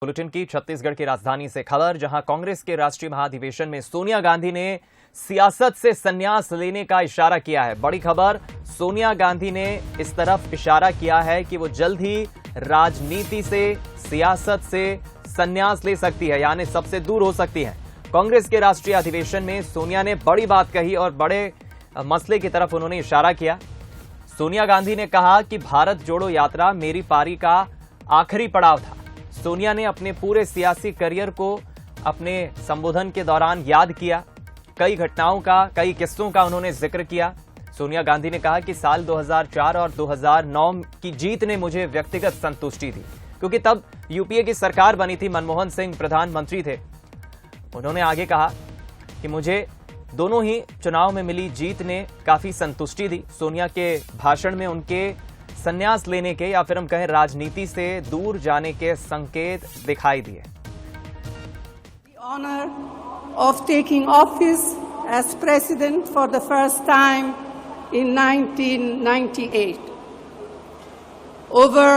Bulletin की छत्तीसगढ़ की राजधानी से खबर, जहां कांग्रेस के राष्ट्रीय महाधिवेशन में सोनिया गांधी ने सियासत से संन्यास लेने का इशारा किया है। बड़ी खबर, सोनिया गांधी ने इस तरफ इशारा किया है कि वो जल्द ही राजनीति से, सियासत से संन्यास ले सकती है, यानी सबसे दूर हो सकती है। कांग्रेस के राष्ट्रीय अधिवेशन में सोनिया ने बड़ी बात कही और बड़े मसले की तरफ उन्होंने इशारा किया। सोनिया गांधी ने कहा कि भारत जोड़ो यात्रा मेरी पारी का आखिरी पड़ाव था। सोनिया ने अपने पूरे सियासी करियर को अपने संबोधन के दौरान याद किया। कई घटनाओं का, कई किस्सों का उन्होंने जिक्र किया। सोनिया गांधी ने कहा कि साल 2004 और 2009 की जीत ने मुझे व्यक्तिगत संतुष्टि दी, क्योंकि तब यूपीए की सरकार बनी थी, मनमोहन सिंह प्रधानमंत्री थे। उन्होंने आगे कहा कि मुझे दोनों ही चुनाव में मिली जीत ने काफी संतुष्टि दी। सोनिया के भाषण में उनके संन्यास लेने के, या फिर हम कहें राजनीति से दूर जाने के संकेत दिखाई दिए। Honour of taking office as president for the first time in 1998 over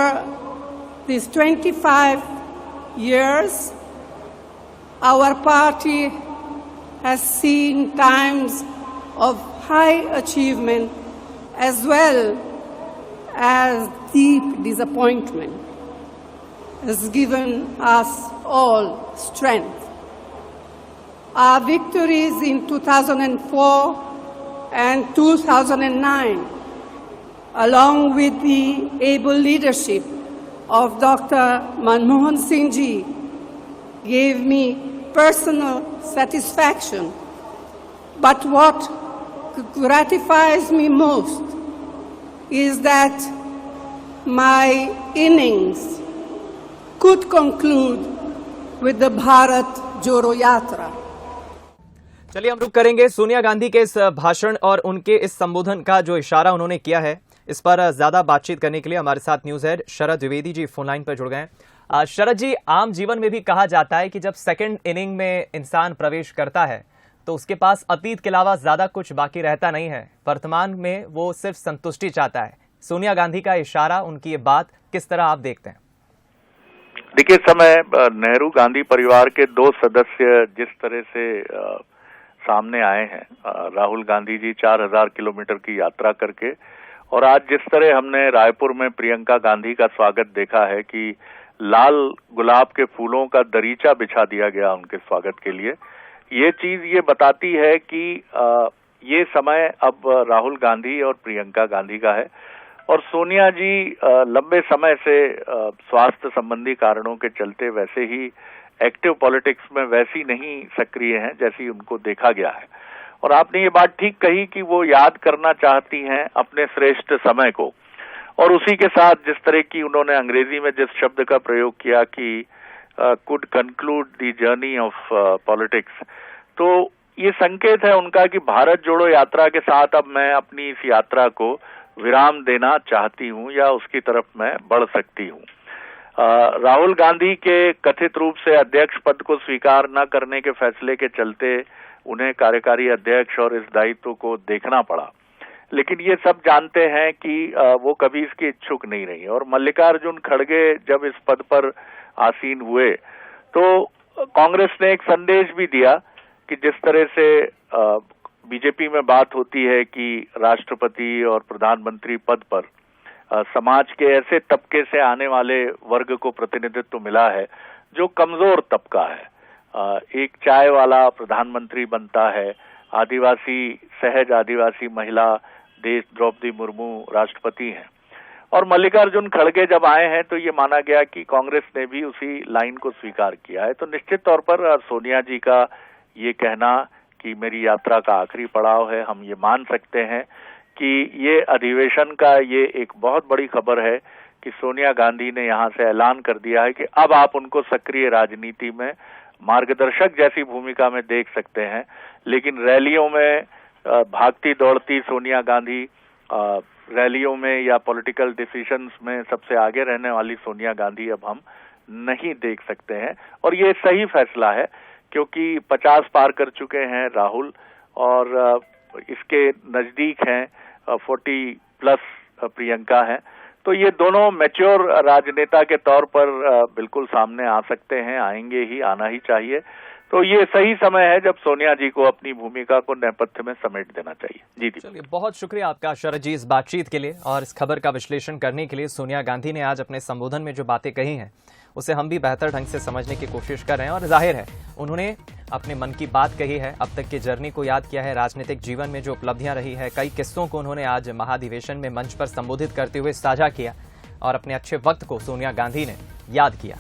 these 25 years our party has seen times of high achievement as well as deep disappointment has given us all strength. Our victories in 2004 and 2009, along with the able leadership of Dr. Manmohan Singh ji, gave me personal satisfaction. But what gratifies me most is that my innings could conclude with the Bharat Jodo Yatra. चलिए हम रुक करेंगे सोनिया गांधी के इस भाषण और उनके इस संबोधन का जो इशारा उन्होंने किया है, इस पर ज्यादा बातचीत करने के लिए हमारे साथ न्यूज हेड शरद द्विवेदी जी फोन लाइन पर जुड़ गए हैं। शरद जी, आम जीवन में भी कहा जाता है कि जब सेकंड इनिंग में इंसान प्रवेश करता है तो उसके पास अतीत के अलावा ज्यादा कुछ बाकी रहता नहीं है। वर्तमान में वो सिर्फ संतुष्टि चाहता है। सोनिया गांधी का इशारा, उनकी ये बात किस तरह आप देखते हैं? देखिए, समय नेहरू गांधी परिवार के दो सदस्य जिस तरह से सामने आए हैं, राहुल गांधी जी 4000 किलोमीटर की यात्रा करके, और आज जिस तरह हमने रायपुर में प्रियंका गांधी का स्वागत देखा है कि लाल गुलाब के फूलों का दरीचा बिछा दिया गया उनके स्वागत के लिए, ये चीज ये बताती है कि ये समय अब राहुल गांधी और प्रियंका गांधी का है। और सोनिया जी लंबे समय से स्वास्थ्य संबंधी कारणों के चलते वैसे ही एक्टिव पॉलिटिक्स में वैसी नहीं सक्रिय हैं जैसी उनको देखा गया है। और आपने ये बात ठीक कही कि वो याद करना चाहती हैं अपने श्रेष्ठ समय को, और उसी के साथ जिस तरह की उन्होंने अंग्रेजी में जिस शब्द का प्रयोग किया कि could conclude the journey of politics, तो ये संकेत है उनका कि भारत जोड़ो यात्रा के साथ अब मैं अपनी इस यात्रा को विराम देना चाहती हूं, या उसकी तरफ मैं बढ़ सकती हूं। राहुल गांधी के कथित रूप से अध्यक्ष पद को स्वीकार न करने के फैसले के चलते उन्हें कार्यकारी अध्यक्ष और इस दायित्व को देखना पड़ा, लेकिन ये सब जानते हैं कि वो कभी इसके इच्छुक नहीं रही। और मल्लिकार्जुन खड़गे जब इस पद पर आसीन हुए तो कांग्रेस ने एक संदेश भी दिया कि जिस तरह से बीजेपी में बात होती है कि राष्ट्रपति और प्रधानमंत्री पद पर समाज के ऐसे तबके से आने वाले वर्ग को प्रतिनिधित्व मिला है जो कमजोर तबका है। एक चाय वाला प्रधानमंत्री बनता है, आदिवासी, सहज आदिवासी महिला देश द्रौपदी मुर्मू राष्ट्रपति हैं, और मल्लिकार्जुन खड़गे जब आए हैं तो ये माना गया कि कांग्रेस ने भी उसी लाइन को स्वीकार किया है। तो निश्चित तौर पर सोनिया जी का ये कहना कि मेरी यात्रा का आखिरी पड़ाव है, हम ये मान सकते हैं कि ये अधिवेशन का ये एक बहुत बड़ी खबर है कि सोनिया गांधी ने यहाँ से ऐलान कर दिया है कि अब आप उनको सक्रिय राजनीति में मार्गदर्शक जैसी भूमिका में देख सकते हैं, लेकिन रैलियों में भागती दौड़ती सोनिया गांधी, रैलियों में या पॉलिटिकल डिसीजंस में सबसे आगे रहने वाली सोनिया गांधी अब हम नहीं देख सकते हैं। और ये सही फैसला है, क्योंकि 50 पार कर चुके हैं राहुल, और इसके नजदीक हैं 40+ प्रियंका है। तो ये दोनों मैच्योर राजनेता के तौर पर बिल्कुल सामने आ सकते हैं, आएंगे ही, आना ही चाहिए। तो ये सही समय है जब सोनिया जी को अपनी भूमिका को नेपथ्य में समेट देना चाहिए। जी जी, चलिए, बहुत शुक्रिया आपका शरद जी इस बातचीत के लिए और इस खबर का विश्लेषण करने के लिए। सोनिया गांधी ने आज अपने संबोधन में जो बातें कही हैं उसे हम भी बेहतर ढंग से समझने की कोशिश कर रहे हैं और जाहिर है उन्होंने अपने मन की बात कही है, अब तक की जर्नी को याद किया है, राजनीतिक जीवन में जो उपलब्धियां रही है, कई किस्सों को उन्होंने आज महाधिवेशन में मंच पर संबोधित करते हुए साझा किया और अपने अच्छे वक्त को सोनिया गांधी ने याद किया।